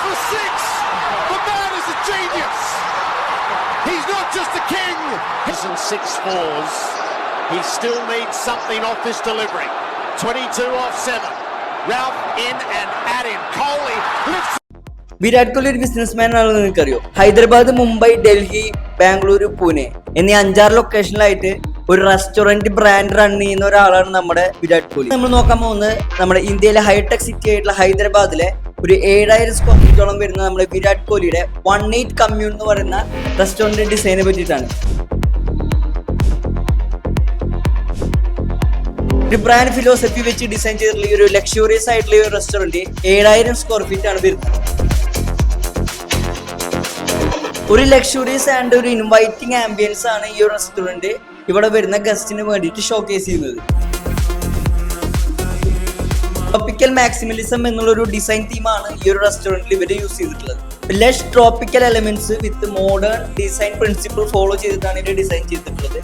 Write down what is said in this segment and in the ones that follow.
for six. The man is a genius. He's not just a king. He's in 6-4s. He still needs something off this delivery. 22 off 7. Ralph in and at him. Kohli lifts. Virat Kohli ഒരു businessman ആണെന്ന് നിങ്ങൾക്കറിയോ? ഹൈദരാബാദ്, മുംബൈ, ഡൽഹി, ബാംഗ്ലൂരു, പൂനെ എന്നീ 5-6 ലൊക്കേഷനിലായിട്ട് ഒരു restaurant brand run ചെയ്യുന്ന ഒരാളാണ് നമ്മുടെ വിരാട് കോഹ്ലി. നമ്മൾ നോക്കാൻ പോകുന്നത് നമ്മുടെ ഇന്ത്യയിലെ ഹൈടെക് സിറ്റി ആയിട്ടുള്ള ഹൈദരാബാദിലെ ഒരു 7000 സ്ക്വയർ ഫീറ്റോളം വരുന്ന നമ്മുടെ വിരാട് കോഹ്ലിയുടെ 18 കമ്മ്യൂൺ എന്ന് പറയുന്ന റെസ്റ്റോറന്റ് ഡിസൈനെ പറ്റിയിട്ടാണ്. ഒരു ബ്രാൻഡ് ഫിലോസഫി വെച്ച് ഡിസൈൻ ചെയ്തിട്ടുള്ള ഈ ഒരു ലക്ഷറിയസ് ആയിട്ടുള്ള ഒരു റെസ്റ്റോറന്റ് 7000 സ്ക്വയർ ഫീറ്റ് ആണ് വരുന്നത്. ഒരു ലക്ഷറിയസ് ആൻഡ് ഒരു ഇൻവൈറ്റിംഗ് ആംബിയൻസ് ആണ് ഈ ഒരു റെസ്റ്റോറന്റ് ഇവിടെ വരുന്ന ഗസ്റ്റിന് വേണ്ടിയിട്ട് ഷോക്കേസ് ചെയ്യുന്നത്. ട്രോപ്പിക്കൽ മാക്സിമലിസം എന്നുള്ളൊരു ഡിസൈൻ തീമാണ് ഈ ഒരു റെസ്റ്റോറന്റിൽ ഇവർ യൂസ് ചെയ്തിട്ടുള്ളത്. Lush tropical elements with modern design principle follow ചെയ്തിട്ടാണ് ഇത് ഡിസൈൻ ചെയ്തിട്ടുള്ളത്.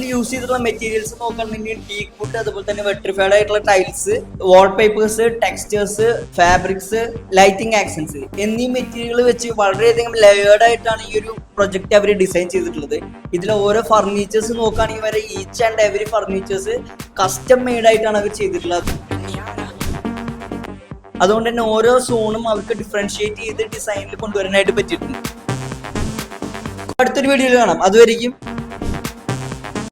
യൂസ് ചെയ്തിട്ടുള്ള മെറ്റീരിയൽസ് നോക്കുകയാണെങ്കിൽ ടീക്ക് വുഡ്, അതുപോലെ തന്നെ വെട്രിഫൈഡ് ആയിട്ടുള്ള tiles, wallpapers, textures, fabrics, lighting accents എന്നീ മെറ്റീരിയൽ വെച്ച് വളരെയധികം ലെയേർഡ് ആയിട്ടാണ് ഈ ഒരു പ്രൊജക്ട് അവർ ഡിസൈൻ ചെയ്തിട്ടുള്ളത്. ഇതിലെ ഓരോ ഫർണിച്ചേഴ്സ് നോക്കുകയാണെങ്കിൽ വരെ each and every furnitures custom made ആയിട്ടാണ് അവർ ചെയ്തിട്ടുള്ളത്. അതുകൊണ്ട് തന്നെ ഓരോ സോണും അവർക്ക് ഡിഫറൻഷിയേറ്റ് ചെയ്ത് ഡിസൈനിൽ കൊണ്ടുവരാനായിട്ട് പറ്റിയിട്ടുണ്ട്. അടുത്തൊരു വീഡിയോയിൽ കാണാം. അതുവരെയും